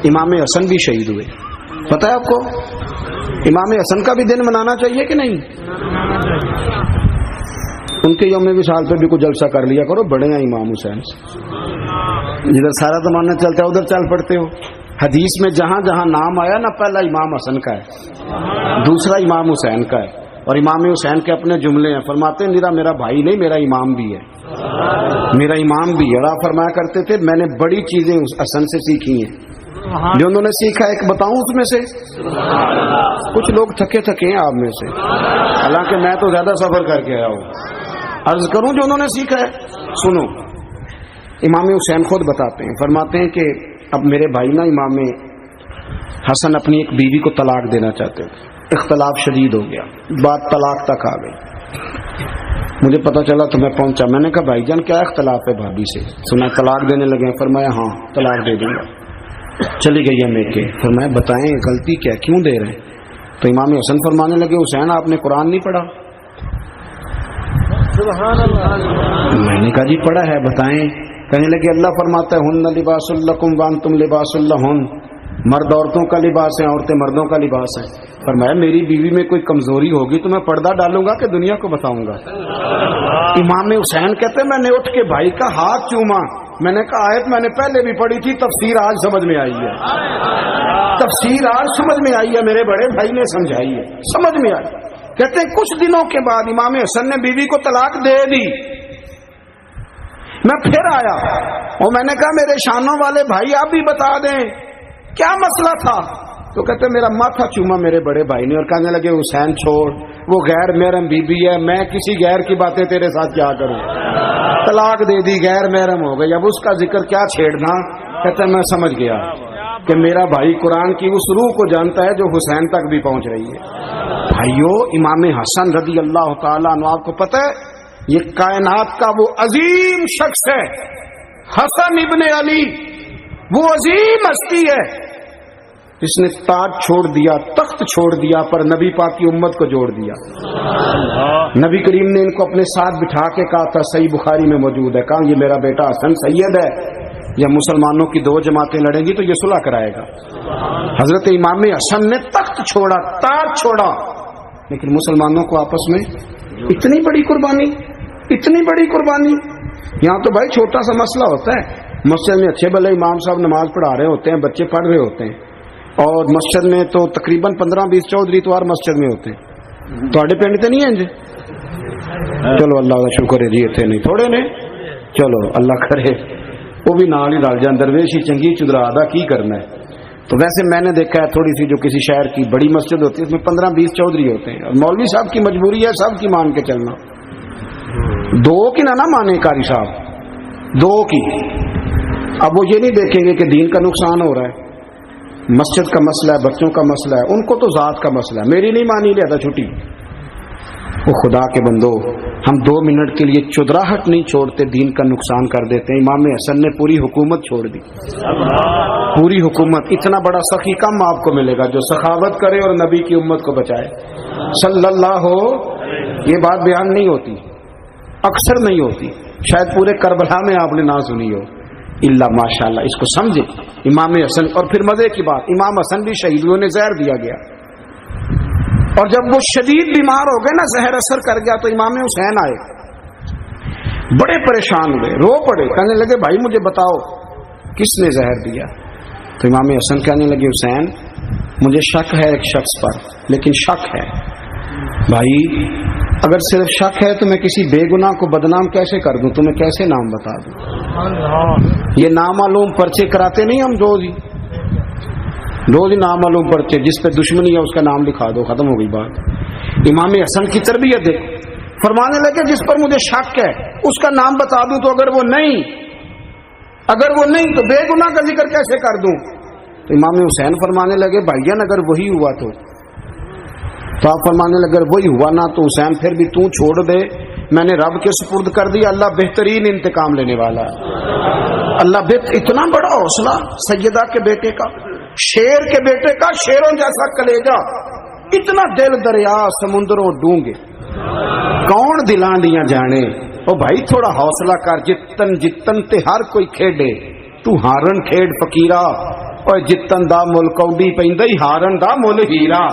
امام حسن بھی شہید ہوئے. پتہ ہے آپ کو امام حسن کا بھی دن منانا چاہیے کہ نہیں؟ ان کے یوم وصال پہ بھی کوئی جلسہ کر لیا کرو، بڑے ہیں امام حسین سے. جدھر سارا زمانہ چلتا ہے ادھر چل پڑتے ہو. حدیث میں جہاں جہاں نام آیا نا، پہلا امام حسن کا ہے، دوسرا امام حسین کا ہے، اور امام حسین کے اپنے جملے ہیں. فرماتے ہیں میرا بھائی نہیں، میرا امام بھی ہے، میرا امام بھی ہے. آپ فرمایا کرتے تھے میں نے بڑی چیزیں اس حسن سے سیکھی ہیں. جو انہوں نے سیکھا ایک بتاؤں اس میں سے؟ کچھ لوگ تھکے ہیں آپ میں سے، حالانکہ میں تو زیادہ سفر کر کے آیا ہوں. عرض کروں جو انہوں نے سیکھا ہے، سنو. امام حسین خود بتاتے ہیں، فرماتے ہیں کہ اب میرے بھائی نا امام حسن اپنی ایک بیوی کو طلاق دینا چاہتے تھے. اختلاف شدید ہو گیا، بات طلاق تک آ گئی. مجھے پتا چلا تو میں پہنچا. میں نے کہا بھائی جان کیا اختلاف ہے بھابھی سے؟ سنا طلاق دینے لگے. فرمایا ہاں طلاق دے دوں گا. چلی گئی ہے میکے. فرمایا بتائیں غلطی کیا، کیوں دے رہے ہیں؟ تو امام حسن فرمانے لگے حسین آپ نے قرآن نہیں پڑھا؟ میں نے کہا جی پڑھا ہے، بتائیں. کہنے لگے اللہ فرماتا ہے ہن لباس لکم وانتم لباس لہن، مرد عورتوں کا لباس ہے، عورتیں مردوں کا لباس ہے. فرمایا میری بیوی میں کوئی کمزوری ہوگی تو میں پردہ ڈالوں گا کہ دنیا کو بتاؤں گا؟ امام حسین کہتے میں نے اٹھ کے بھائی کا ہاتھ چوما. میں نے کہا آیت میں نے پہلے بھی پڑھی تھی، تفسیر آج سمجھ میں آئی ہے، تفسیر آج سمجھ میں آئی ہے، میرے بڑے بھائی نے سمجھائی ہے، سمجھ میں آئی. کہتے ہیں کچھ دنوں کے بعد امام حسن نے بیوی کو طلاق دے دی. میں پھر آیا اور میں نے کہا میرے شانوں والے بھائی آپ بھی بتا دیں کیا مسئلہ تھا. تو کہتے میرا ماتھا چوما میرے بڑے بھائی نے اور کہنے لگے حسین چھوڑ، وہ غیر محرم بیوی ہے، میں کسی غیر کی باتیں تیرے ساتھ کیا کروں. طلاق دے دی، غیر محرم ہو گئی، اب اس کا ذکر کیا چھیڑنا. کہتے میں سمجھ گیا کہ میرا بھائی قرآن کی اس روح کو جانتا ہے جو حسین تک بھی پہنچ رہی ہے. بھائیو امام حسن رضی اللہ تعالیٰ عنہ آپ کو پتہ ہے یہ کائنات کا وہ عظیم شخص ہے، حسن ابن علی، وہ عظیم ہستی ہے جس نے تاج چھوڑ دیا، تخت چھوڑ دیا، پر نبی پاک کی امت کو جوڑ دیا. نبی کریم نے ان کو اپنے ساتھ بٹھا کے کہا تھا، صحیح بخاری میں موجود ہے، کہا یہ میرا بیٹا حسن سید ہے، یا مسلمانوں کی دو جماعتیں لڑیں گی تو یہ صلح کرائے گا. حضرت امام حسن نے تخت چھوڑا، تاج چھوڑا، لیکن مسلمانوں کو آپس میں اتنی بڑی قربانی، اتنی بڑی قربانی. یہاں تو بھائی چھوٹا سا مسئلہ ہوتا ہے، مسجد میں اچھے بھلے امام صاحب نماز پڑھا رہے ہوتے ہیں، بچے پڑھ رہے ہوتے ہیں، اور مسجد میں تو تقریباً 15-20 چودھری اتوار مسجد میں ہوتے ہیں. تھوڑے پنڈ تو نہیں ہیں جی؟ چلو اللہ کا شکر ہے جی اتنے نہیں تھوڑے نے، چلو اللہ کرے وہ بھی نال ہی رل جان. درویشی چنگی چدرا دا کی کرنا ہے. تو ویسے میں نے دیکھا ہے تھوڑی سی جو کسی شہر کی بڑی مسجد ہوتی ہے اس میں 15-20 چودھری ہوتے ہیں، اور مولوی صاحب کی مجبوری ہے سب کی مان کے چلنا. دو کی نہ مانے قاری صاحب، دو کی. اب وہ یہ نہیں دیکھیں گے کہ دین کا نقصان ہو رہا ہے، مسجد کا مسئلہ ہے، بچوں کا مسئلہ ہے، ان کو تو ذات کا مسئلہ ہے، میری نہیں مانی لیا تھا چھٹی. وہ خدا کے بندو ہم 2 منٹ کے لیے چدراہٹ نہیں چھوڑتے، دین کا نقصان کر دیتے ہیں. امام حسن نے پوری حکومت چھوڑ دی، پوری حکومت. اتنا بڑا سخی کم آپ کو ملے گا جو سخاوت کرے اور نبی کی امت کو بچائے صلی اللہ ہو. یہ بات بیان نہیں ہوتی، اکثر نہیں ہوتی، شاید پورے کربلا میں آپ نے نہ سنی ہو الا ماشاءاللہ. اس کو سمجھے امام حسن. اور پھر مزے کی بات، امام حسن بھی شہیدوں نے زہر دیا گیا، اور جب وہ شدید بیمار ہو گئے نا، زہر اثر کر گیا، تو امام حسین آئے، بڑے پریشان ہوئے، رو پڑے، کہنے لگے بھائی مجھے بتاؤ کس نے زہر دیا. تو امام حسن کہنے لگے حسین مجھے شک ہے ایک شخص پر، لیکن شک ہے بھائی، اگر صرف شک ہے تو میں کسی بے گناہ کو بدنام کیسے کر دوں، تمہیں کیسے نام بتا دوں. یہ نامعلوم پرچے کراتے نہیں ہم روز ہی نامعلوم پرچے، جس پہ دشمنی ہے اس کا نام لکھا دو، ختم ہو گئی بات. امام حسن کی تربیت ہے، فرمانے لگے جس پر مجھے شک ہے اس کا نام بتا دوں، تو اگر وہ نہیں تو بے گناہ کا ذکر کیسے کر دوں. تو امام حسین فرمانے لگے بھائی جان اگر وہی ہوا تو آپ فرمانے لگے اگر وہی ہوا نا تو حسین پھر بھی تو چھوڑ دے، میں نے رب کے سپرد کر دیا، اللہ بہترین انتقام لینے والا ہے. اللہ اتنا بڑا حوصلہ سیدہ کے بیٹے کا، شیر کے بیٹے کا، شیروں جیسا کلیجہ، اتنا دل دریا سمندروں ڈونگے، کون دلاں دیاں جانے. او بھائی تھوڑا حوصلہ کر، جتن تے ہر کوئی کھیڈے، تو ہارن کھیڈ فقیرہ، اور جتن دا مل کوڈی پیندا ہی ہارن دا مل ہیرا.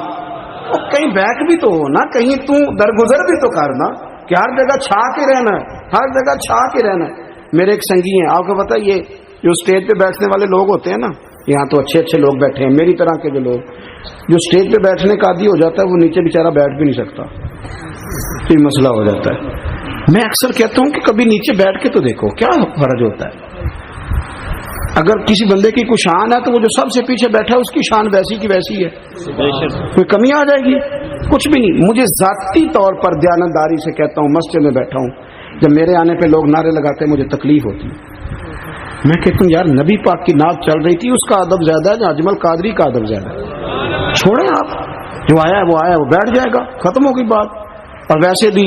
کہیں بیک بھی تو ہو نا, کہیں تو درگزر بھی تو کرنا کہ ہر جگہ چھا کے رہنا ہے, ہر جگہ چھا کے رہنا ہے. میرے ایک سنگی ہیں, آپ کو پتا یہ جو اسٹیج پہ بیٹھنے والے لوگ ہوتے ہیں نا, یہاں تو اچھے اچھے لوگ بیٹھے ہیں میری طرح کے جو لوگ, جو اسٹیج پہ بیٹھنے کا عادی ہو جاتا ہے وہ نیچے بیچارہ بیٹھ بھی نہیں سکتا, پھر مسئلہ ہو جاتا ہے. میں اکثر کہتا ہوں کہ کبھی نیچے بیٹھ کے تو دیکھو کیا فرق ہوتا ہے. اگر کسی بندے کی کوئی شان ہے تو وہ جو سب سے پیچھے بیٹھا ہے اس کی شان ویسی کی ویسی ہے, کوئی کمی آ جائے گی؟ کچھ بھی نہیں. مجھے ذاتی طور پر دیانتداری سے کہتا ہوں, مسجد میں بیٹھا ہوں, جب میرے آنے پہ لوگ نعرے لگاتے ہیں مجھے تکلیف ہوتی ہے. میں کہتا ہوں یار نبی پاک کی نعت چل رہی تھی, اس کا ادب زیادہ ہے یا اجمل قادری کا ادب زیادہ ہے؟ چھوڑیں آپ, جو آیا ہے وہ بیٹھ جائے گا, ختم ہوگی بات. اور ویسے بھی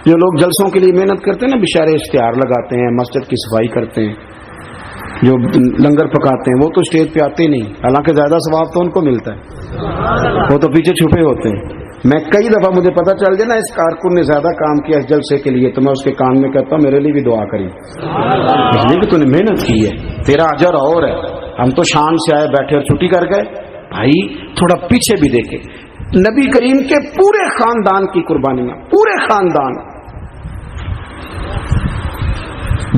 جو لوگ جلسوں کے لیے محنت کرتے ہیں نا, بےچارے اشتہار لگاتے ہیں, مسجد کی صفائی کرتے ہیں, جو لنگر پکاتے ہیں, وہ تو اسٹیج پہ آتے نہیں, حالانکہ زیادہ ثواب تو ان کو ملتا ہے, وہ تو پیچھے چھپے ہوتے ہیں. میں کئی دفعہ مجھے پتا چل جائے نا اس کارکن نے زیادہ کام کیا اس جلسے کے لیے, تو میں اس کے کان میں کہتا ہوں میرے لیے بھی دعا کری, اس لیے کہ تو نے محنت کی ہے, تیرا اجر اور ہے. ہم تو شام سے آئے بیٹھے اور چھٹی کر گئے. بھائی تھوڑا پیچھے بھی دیکھے, نبی کریم کے پورے خاندان کی قربانیاں, پورے خاندان.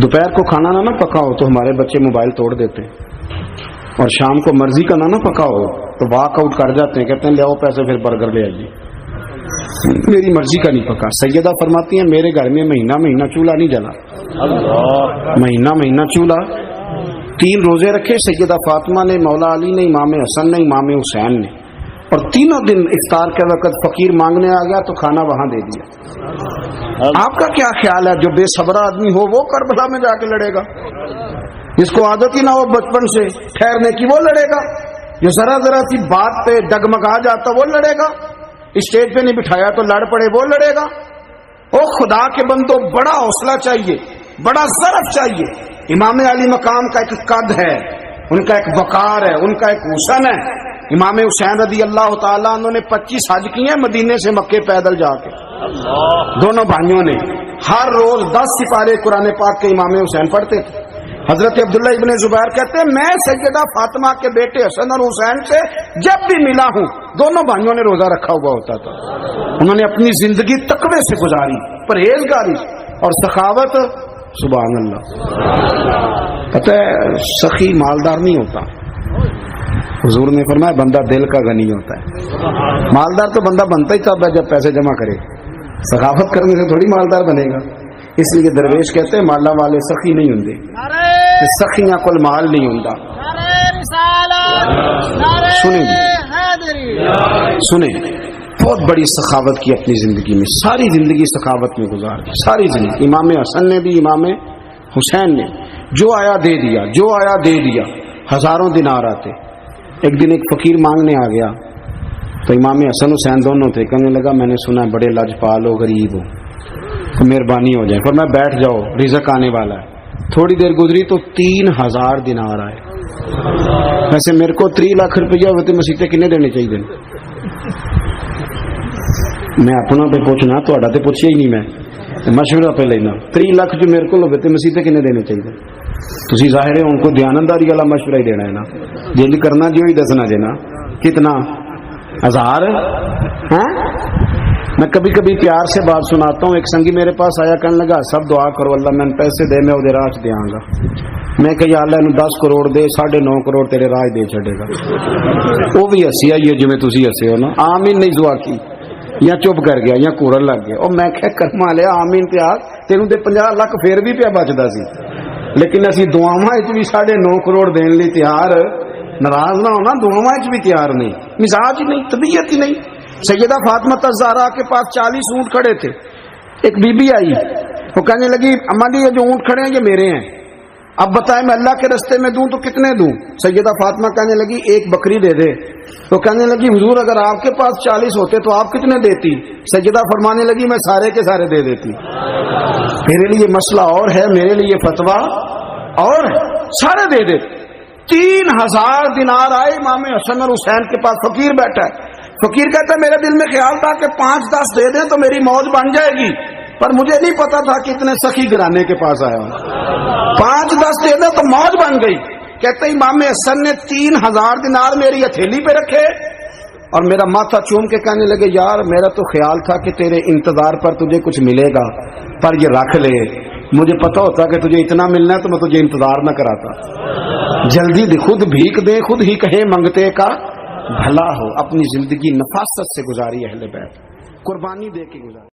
دوپہر کو کھانا نہ پکاؤ تو ہمارے بچے موبائل توڑ دیتے, اور شام کو مرضی کا نہ پکاؤ تو واک آؤٹ کر جاتے ہیں, کہتے ہیں لے آؤ پیسے پھر برگر لے آئیے, میری مرضی کا نہیں پکا. سیدہ فرماتی ہیں میرے گھر میں مہینہ مہینہ چولہا نہیں جلا, مہینہ مہینہ چولہا. 3 روزے رکھے سیدہ فاطمہ نے, مولا علی نے, امام حسن نے, امام حسین نے, اور تینوں دن افطار کے وقت فقیر مانگنے آ گیا تو کھانا وہاں دے دیا. آپ کا کیا خیال ہے جو بے صبر آدمی ہو وہ کربلا میں جا کے لڑے گا؟ جس کو عادت ہی نہ ہو بچپن سے ٹھہرنے کی وہ لڑے گا؟ جو ذرا ذرا سی بات پہ ڈگمگا جاتا وہ لڑے گا؟ اسٹیج پہ نہیں بٹھایا تو لڑ پڑے وہ لڑے گا؟ او خدا کے بندو, بڑا حوصلہ چاہیے, بڑا ظرف چاہیے. امام علی مقام کا ایک قد ہے, ان کا ایک وقار ہے, ان کا ایک حسن ہے. امام حسین رضی اللہ تعالیٰ عنہ نے 25 حج کیے مدینے سے مکے پیدل جا کے, دونوں بھائیوں نے. ہر روز 10 سپارے قرآن پاک کے امام حسین پڑھتے تھے. حضرت عبداللہ ابن زبیر کہتے ہیں میں سیدہ فاطمہ کے بیٹے حسن اور حسین سے جب بھی ملا ہوں دونوں بھائیوں نے روزہ رکھا ہوا ہوتا تھا. انہوں نے اپنی زندگی تقوی سے گزاری, پرہیزگاری اور سخاوت. سبحان اللہ. پتہ ہے سخی مالدار نہیں ہوتا, حضور نے فرمایا بندہ دل کا غنی ہوتا ہے. مالدار تو بندہ بنتا ہی تب ہے جب پیسے جمع کرے, سخاوت کرنے سے تھوڑی مالدار بنے گا. اس لیے درویش کہتے ہیں مالا والے سخی نہیں ہوں, سخیاں کل مال نہیں ہوں. سنیں بہت بڑی سخاوت کی اپنی زندگی میں, ساری زندگی سخاوت میں گزار دی, ساری زندگی. امام حسن نے بھی, امام حسین نے جو آیا دے دیا, جو آیا دے دیا. ہزاروں دینار آتے. ایک دن ایک فقیر مانگنے آ گیا تو امام حسن حسین دونوں تھے. کہنے لگا میں نے سنا بڑے لاجپال ہو, غریب ہو, تو مہربانی ہو جائے. پر میں بیٹھ جاؤ رزق آنے والا ہے. تھوڑی دیر گزری تو 3000 دینار آئے. ویسے میرے کو 3 لاکھ روپیہ ہوتے مسیطے کنے دینے چاہیے؟ میں اپنا پہ پوچھنا, تھوڑا تو پوچھیا ہی نہیں, میں مشورہ پہ لینا. 3 لاکھ جو میرے کو ہوتے مسیطے کنے دینے چاہیے؟ تسی ظاہر ہے ان کو دیانتداری والا مشورہ ہی دینا ہے نا, جی کرنا جو ہی دسنا دینا. کتنا 1000؟ میں کبھی کبھی پیار سے بات سناتا ہوں. ایک سنگی میرے پاس آیا, کہنے لگا سب دعا کرو اللہ میں پیسے دے, میں وہ راج دیاں گا. میں کہ یا اللہ 10 کروڑ دے, 9.5 کروڑ تیرے راج دے چھڑے گا. وہ بھی ہسی آئی ہے جی تسی ہسے ہو نا. آمین نہیں دعا کی, یا چپ کر گیا یا کورن لگ گیا. اور میں کہ کرما لیا آمین تے آ تینوں تے 50 لاکھ پھر بھی پیا بچدا سی, لیکن اسی دعاواں وچ بھی 9.5 کروڑ دین لئی تیار, ناراض نہ ہونا, دعاواں وچ بھی تیار نہیں, مزاج ہی نہیں, طبیعت ہی نہیں. سیدہ فاطمہ الزہرا کے پاس 40 اونٹ کھڑے تھے. ایک بی بی آئی, وہ کہنے لگی اما جی یہ جو اونٹ کھڑے ہیں یہ میرے ہیں, اب بتائیں میں اللہ کے رستے میں دوں تو کتنے دوں؟ سیدہ فاطمہ کہنے لگی 1 بکری دے دے. تو کہنے لگی حضور اگر آپ کے پاس 40 ہوتے تو آپ کتنے دیتی؟ سیدہ فرمانے لگی میں سارے کے سارے دے دیتی. میرے لیے مسئلہ اور ہے, میرے لیے فتویٰ اور ہے, سارے دے دیتے. 3000 دینار آئے. امام حسن اور حسین کے پاس فقیر بیٹھا ہے. فقیر کہتا ہے میرے دل میں خیال تھا کہ 5-10 دے دیں تو میری موج بن جائے گی, پر مجھے نہیں پتا تھا کہ اتنے سخی گھرانے کے پاس آیا ہوں. 5-10 دے دیں تو موج بن گئی. کہتے امام حسن نے 3000 دینار میری ہتھیلی پہ رکھے اور میرا ماتھا چوم کے کہنے لگے یار میرا تو خیال تھا کہ تیرے انتظار پر تجھے کچھ ملے گا، پر یہ رکھ لے، مجھے پتا ہوتا کہ تجھے اتنا ملنا ہے تو میں تجھے انتظار نہ کراتا۔ جلدی دے، خود بھیک دے، خود ہی کہے منگتے کا بھلا ہو۔ اپنی زندگی نفاست سے گزاری اہل بیت، قربانی دے کے گزاری۔